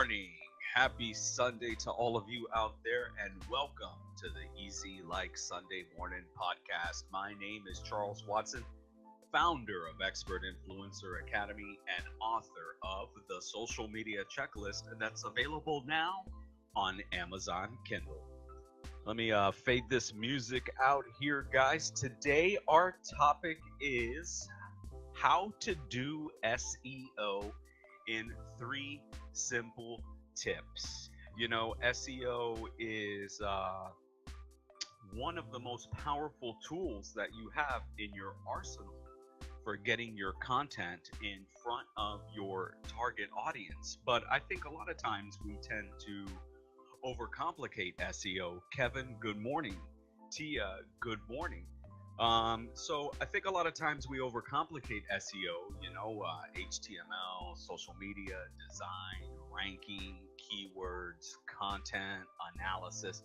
morning. Happy Sunday to all of you out there, and welcome to the Easy Like Sunday Morning podcast. My name is Charles Watson, founder of Expert Influencer Academy and author of the Social Media Checklist that's available now on Amazon Kindle. Let me fade this music out here, guys. Today, our topic is how to do SEO in 3 simple tips. You know, SEO is one of the most powerful tools that you have in your arsenal for getting your content in front of your target audience. But I think a lot of times we tend to overcomplicate SEO. Kevin, good morning. Tia, good morning. So I think a lot of times we overcomplicate SEO, HTML, social media, design, ranking, keywords, content, analysis.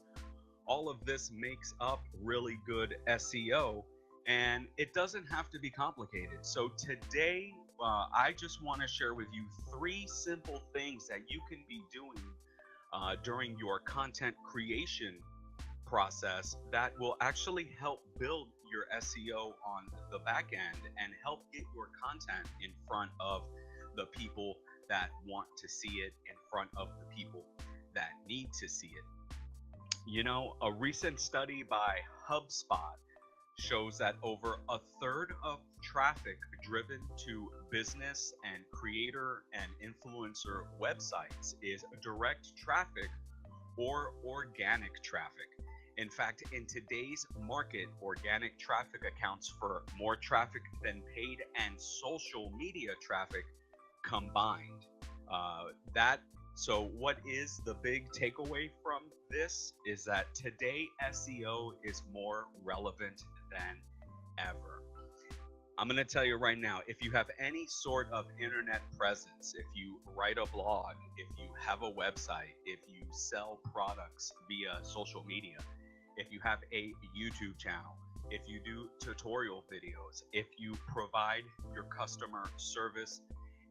All of this makes up really good SEO, and it doesn't have to be complicated. So today, I just want to share with you 3 simple things that you can be doing during your content creation process that will actually help build your SEO on the back end and help get your content in front of the people that want to see it, in front of the people that need to see it. You know, a recent study by HubSpot shows that over a third of traffic driven to business and creator and influencer websites is direct traffic or organic traffic. In fact, in today's market, organic traffic accounts for more traffic than paid and social media traffic combined. So what is the big takeaway from this is that today SEO is more relevant than ever. I'm going to tell you right now, if you have any sort of internet presence, if you write a blog, if you have a website, if you sell products via social media, if you have a YouTube channel, if you do tutorial videos, if you provide your customer service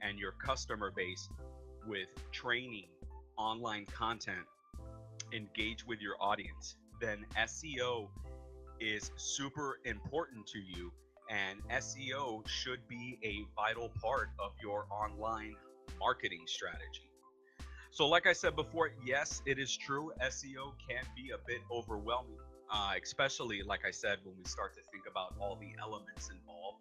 and your customer base with training, online content, engage with your audience, then SEO is super important to you, and SEO should be a vital part of your online marketing strategy. So like I said before, yes, it is true, SEO can be a bit overwhelming, especially, like I said, when we start to think about all the elements involved.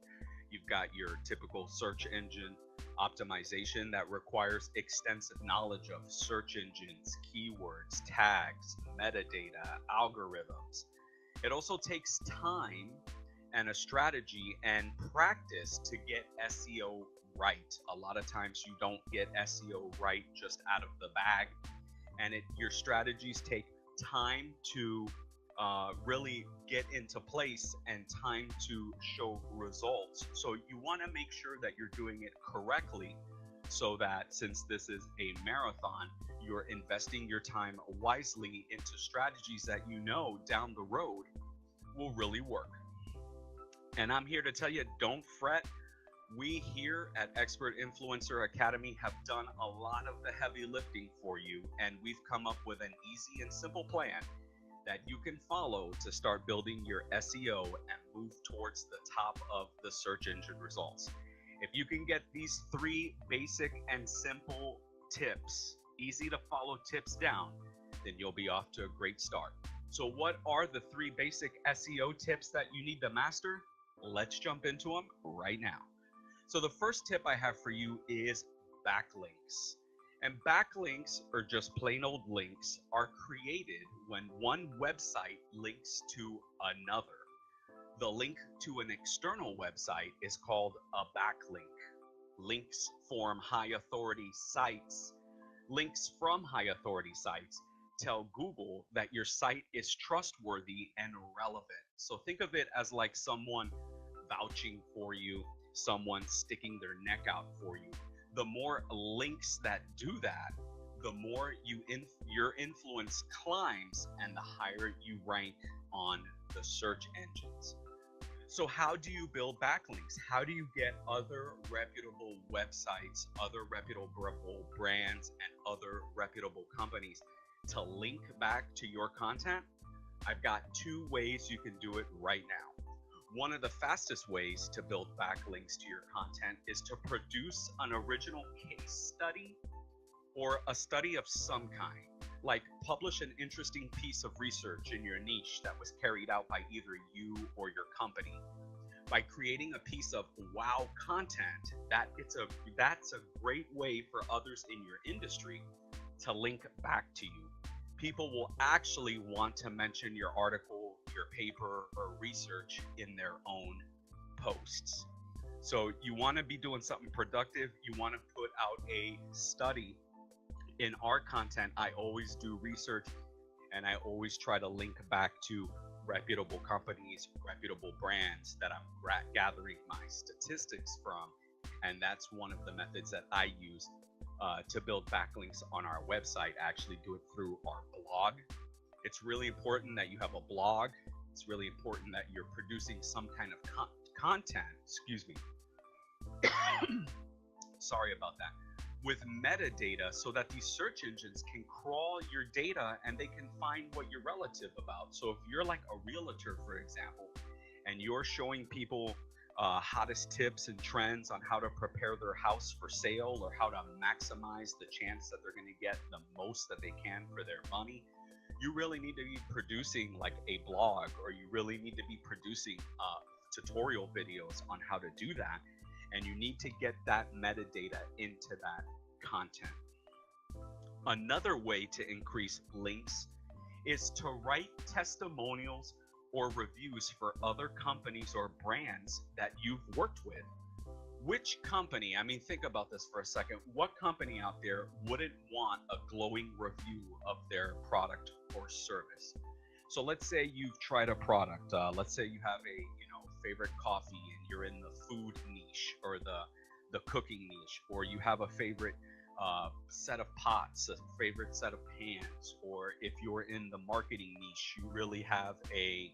You've got your typical search engine optimization that requires extensive knowledge of search engines, keywords, tags, metadata, algorithms. It also takes time and a strategy and practice to get SEO right. A lot of times you don't get SEO right just out of the bag, and your strategies take time to really get into place and time to show results. So you want to make sure that you're doing it correctly, so that since this is a marathon, you're investing your time wisely into strategies that you know down the road will really work. And I'm here to tell you, don't fret. We here at Expert Influencer Academy have done a lot of the heavy lifting for you, and we've come up with an easy and simple plan that you can follow to start building your SEO and move towards the top of the search engine results. If you can get these 3 basic and simple tips, easy to follow tips down, then you'll be off to a great start. So what are the 3 basic SEO tips that you need to master? Let's jump into them right now. So the first tip I have for you is backlinks. And backlinks, or just plain old links, are created when one website links to another. The link to an external website is called a backlink. Links form high authority sites. Links from high authority sites tell Google that your site is trustworthy and relevant. So think of it as like someone vouching for you, someone sticking their neck out for you. The more links that do that, the more your influence climbs and the higher you rank on the search engines. So how do you build backlinks? How do you get other reputable websites, other reputable brands, and other reputable companies to link back to your content? I've got 2 ways you can do it right now. One of the fastest ways to build backlinks to your content is to produce an original case study or a study of some kind. Like publish an interesting piece of research in your niche that was carried out by either you or your company. By creating a piece of wow content, that's a great way for others in your industry to link back to you. People will actually want to mention your article, your paper, or research in their own posts. So you want to be doing something productive. You want to put out a study. In our content, I always do research, and I always try to link back to reputable companies, reputable brands that I'm gathering my statistics from. And that's one of the methods that I use to build backlinks on our website. I actually do it through our blog. It's really important that you have a blog. It's really important that you're producing some kind of content, excuse me. Sorry about that. With metadata, so that these search engines can crawl your data and they can find what you're relative about. So if you're like a realtor, for example, and you're showing people hottest tips and trends on how to prepare their house for sale, or how to maximize the chance that they're going to get the most that they can for their money, you really need to be producing like a blog, or you really need to be producing tutorial videos on how to do that. And you need to get that metadata into that content. Another way to increase links is to write testimonials or reviews for other companies or brands that you've worked with. Which company, I mean, think about this for a second. What company out there wouldn't want a glowing review of their product or service? So let's say you've tried a product. Let's say you have a favorite coffee and you're in the food niche or the cooking niche, or you have a favorite set of pots, a favorite set of pans, or if you're in the marketing niche, you really have a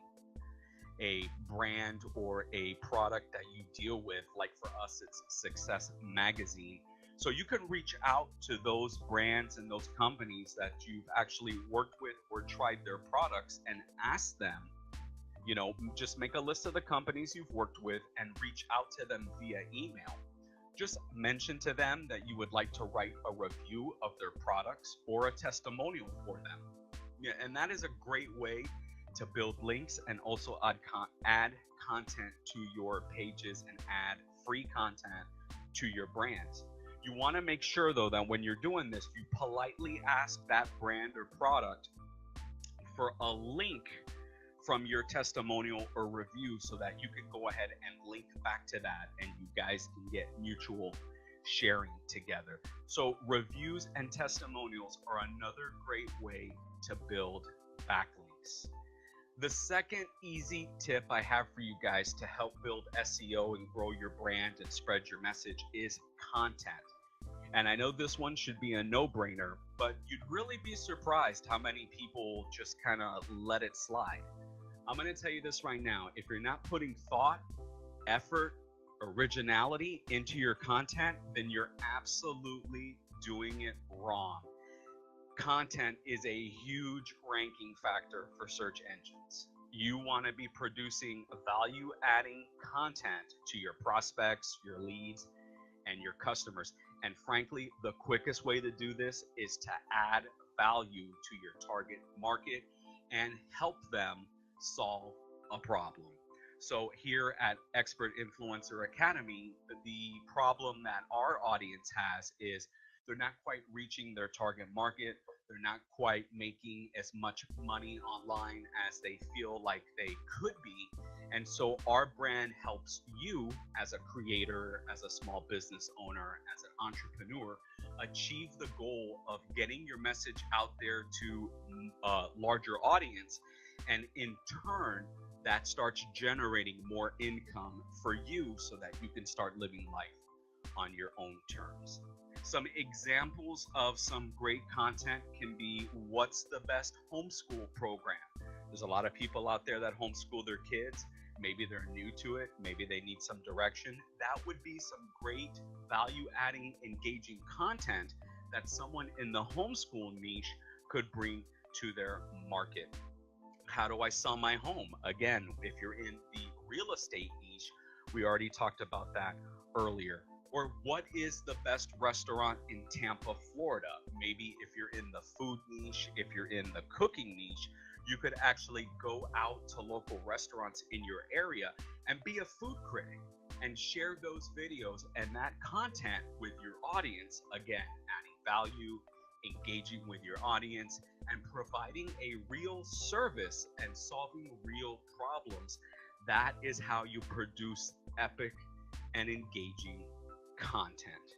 brand or a product that you deal with. Like for us, it's Success Magazine. So you can reach out to those brands and those companies that you've actually worked with or tried their products and ask them, just make a list of the companies you've worked with and reach out to them via email. Just mention to them that you would like to write a review of their products or a testimonial for them. Yeah, and that is a great way to build links and also add content to your pages and add free content to your brands. You want to make sure though that when you're doing this, you politely ask that brand or product for a link from your testimonial or review, so that you can go ahead and link back to that and you guys can get mutual sharing together. So reviews and testimonials are another great way to build backlinks. The second easy tip I have for you guys to help build SEO and grow your brand and spread your message is content. And I know this one should be a no-brainer, but you'd really be surprised how many people just kind of let it slide. I'm going to tell you this right now. If you're not putting thought, effort, originality into your content, then you're absolutely doing it wrong. Content is a huge ranking factor for search engines. You want to be producing value-adding content to your prospects, your leads, and your customers. And frankly, the quickest way to do this is to add value to your target market and help them solve a problem. So here at Expert Influencer Academy, the problem that our audience has is they're not quite reaching their target market. They're not quite making as much money online as they feel like they could be. And so our brand helps you as a creator, as a small business owner, as an entrepreneur, achieve the goal of getting your message out there to a larger audience. And in turn, that starts generating more income for you so that you can start living life on your own terms. Some examples of some great content can be, what's the best homeschool program? There's a lot of people out there that homeschool their kids. Maybe they're new to it. Maybe they need some direction. That would be some great value-adding, engaging content that someone in the homeschool niche could bring to their market. How do I sell my home? Again, if you're in the real estate niche, we already talked about that earlier. Or what is the best restaurant in Tampa, Florida? Maybe if you're in the food niche, if you're in the cooking niche, you could actually go out to local restaurants in your area and be a food critic and share those videos and that content with your audience. Again, adding value, engaging with your audience, and providing a real service and solving real problems. That is how you produce epic and engaging content.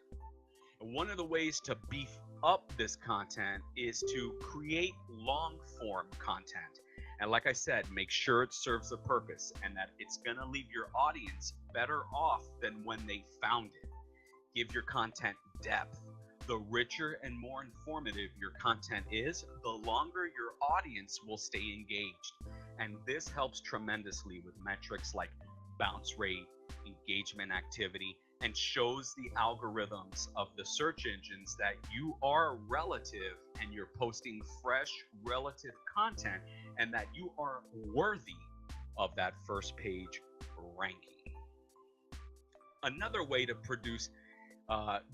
And one of the ways to beef up this content is to create long form content. And like I said, make sure it serves a purpose and that it's going to leave your audience better off than when they found it. Give your content depth. The richer and more informative your content is, the longer your audience will stay engaged. And this helps tremendously with metrics like bounce rate, engagement activity, and shows the algorithms of the search engines that you are relative and you're posting fresh relative content and that you are worthy of that first page ranking. Another way to produce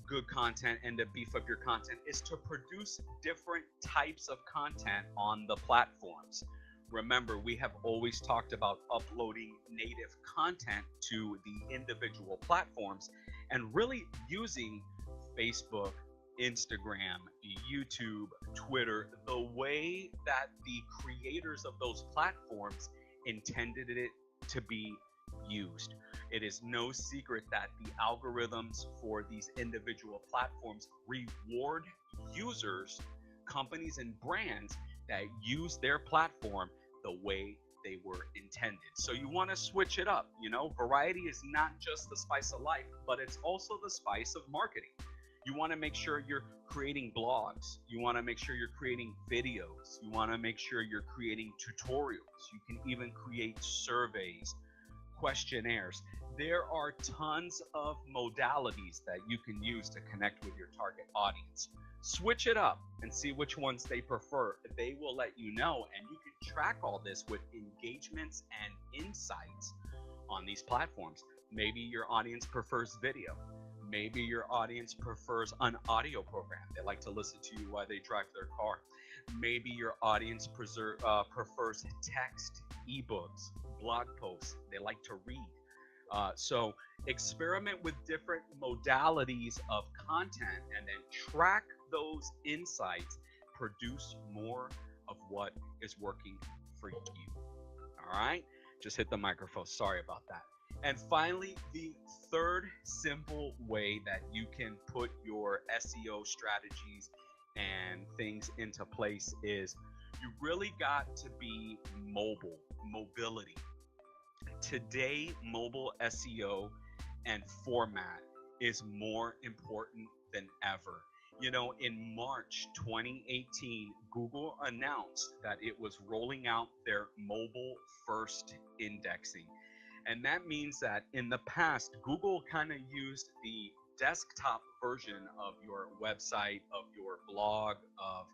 good content and to beef up your content is to produce different types of content on the platforms. Remember, we have always talked about uploading native content to the individual platforms and really using Facebook, Instagram, YouTube, Twitter, the way that the creators of those platforms intended it to be used. It is no secret that the algorithms for these individual platforms reward users, companies, and brands that use their platform the way they were intended. So you want to switch it up. You know, variety is not just the spice of life, but it's also the spice of marketing. You want to make sure you're creating blogs. You want to make sure you're creating videos. You want to make sure you're creating tutorials. You can even create surveys, questionnaires. There are tons of modalities that you can use to connect with your target audience. Switch it up and see which ones they prefer. They will let you know, and you can track all this with engagements and insights on these platforms. Maybe your audience prefers video. Maybe your audience prefers an audio program. They like to listen to you while they drive their car. Maybe your audience prefers text, ebooks, blog posts. They like to read. So experiment with different modalities of content and then track those insights. Produce more of what is working for you. All right? Just hit the microphone. Sorry about that. And finally, the third simple way that you can put your SEO strategies and things into place is you really got to be mobile, mobility. Today, mobile SEO and format is more important than ever. You know, in March 2018, Google announced that it was rolling out their mobile first indexing. And that means that in the past, Google kind of used the desktop version of your website, of your blog, of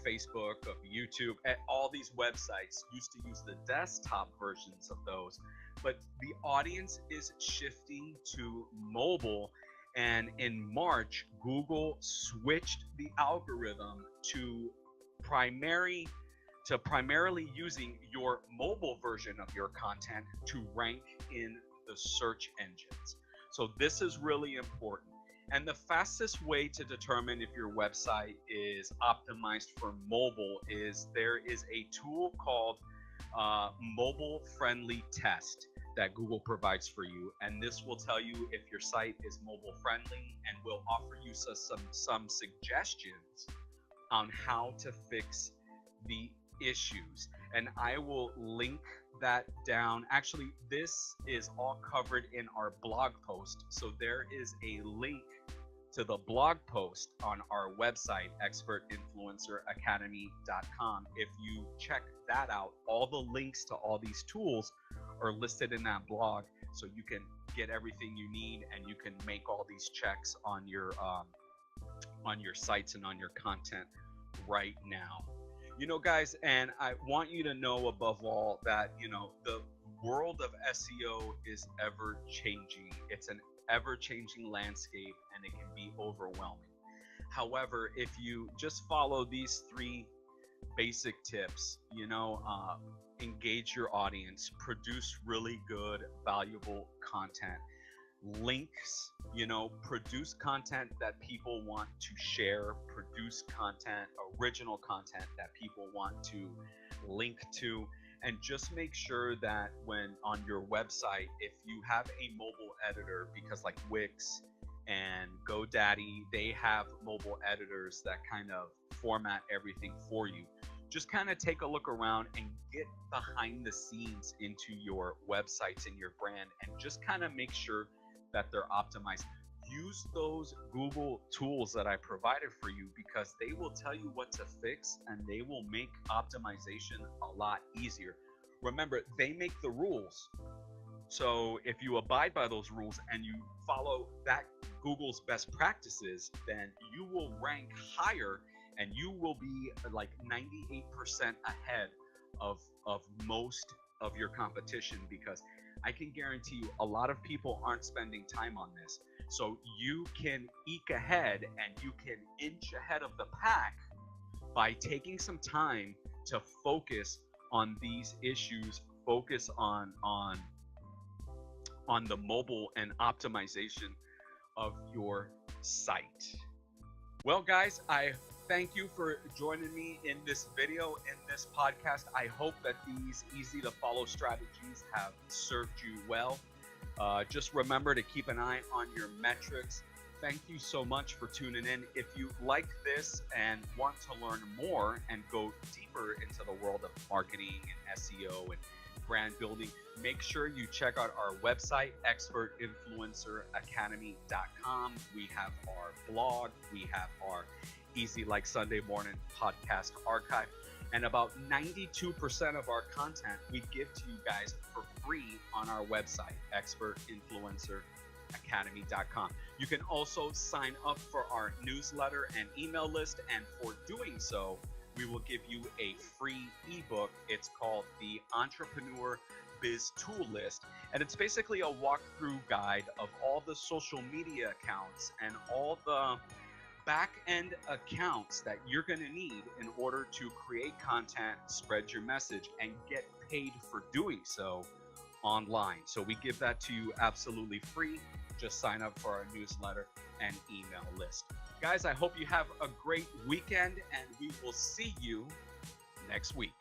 Facebook, of YouTube. All these websites used to use the desktop versions of those, but the audience is shifting to mobile. And in March, Google switched the algorithm to primarily using your mobile version of your content to rank in the search engines. So this is really important. And the fastest way to determine if your website is optimized for mobile is there is a tool called Mobile Friendly Test that Google provides for you. And this will tell you if your site is mobile friendly and will offer you some suggestions on how to fix the issues. And I will link that down. Actually, this is all covered in our blog post. So there is a link to the blog post on our website, expertinfluenceracademy.com. If you check that out, all the links to all these tools are listed in that blog, so you can get everything you need and you can make all these checks on your sites and on your content right now. You know, guys, and I want you to know above all that, you know, the world of SEO is ever changing. It's an ever changing landscape and it can be overwhelming. However, if you just follow these 3 basic tips, you know, engage your audience, produce really good, valuable content, links, you know, produce content that people want to share, produce content, original content that people want to link to, and just make sure that when on your website, if you have a mobile editor, because like Wix and GoDaddy, they have mobile editors that kind of format everything for you. Just kind of take a look around and get behind the scenes into your websites and your brand, and just kind of make sure that they're optimized. Use those Google tools that I provided for you, because they will tell you what to fix and they will make optimization a lot easier. Remember, they make the rules. So if you abide by those rules and you follow that Google's best practices, then you will rank higher and you will be like 98% ahead of most of your competition, because I can guarantee you a lot of people aren't spending time on this. So you can eke ahead and you can inch ahead of the pack by taking some time to focus on these issues, focus on the mobile and optimization of your site. Well, guys, I thank you for joining me in this video, in this podcast. I hope that these easy to follow strategies have served you well. Just remember to keep an eye on your metrics. Thank you so much for tuning in. If you like this and want to learn more and go deeper into the world of marketing and SEO and brand building, make sure you check out our website, expertinfluenceracademy.com. We have our blog, we have our Easy Like Sunday Morning podcast archive, and about 92% of our content we give to you guys for free on our website, expertinfluenceracademy.com. You can also sign up for our newsletter and email list, and for doing so, we will give you a free ebook. It's called the Entrepreneur Biz Tool List, and it's basically a walkthrough guide of all the social media accounts and all the back-end accounts that you're going to need in order to create content, spread your message, and get paid for doing so online. So we give that to you absolutely free. Just sign up for our newsletter and email list. Guys, I hope you have a great weekend, and we will see you next week.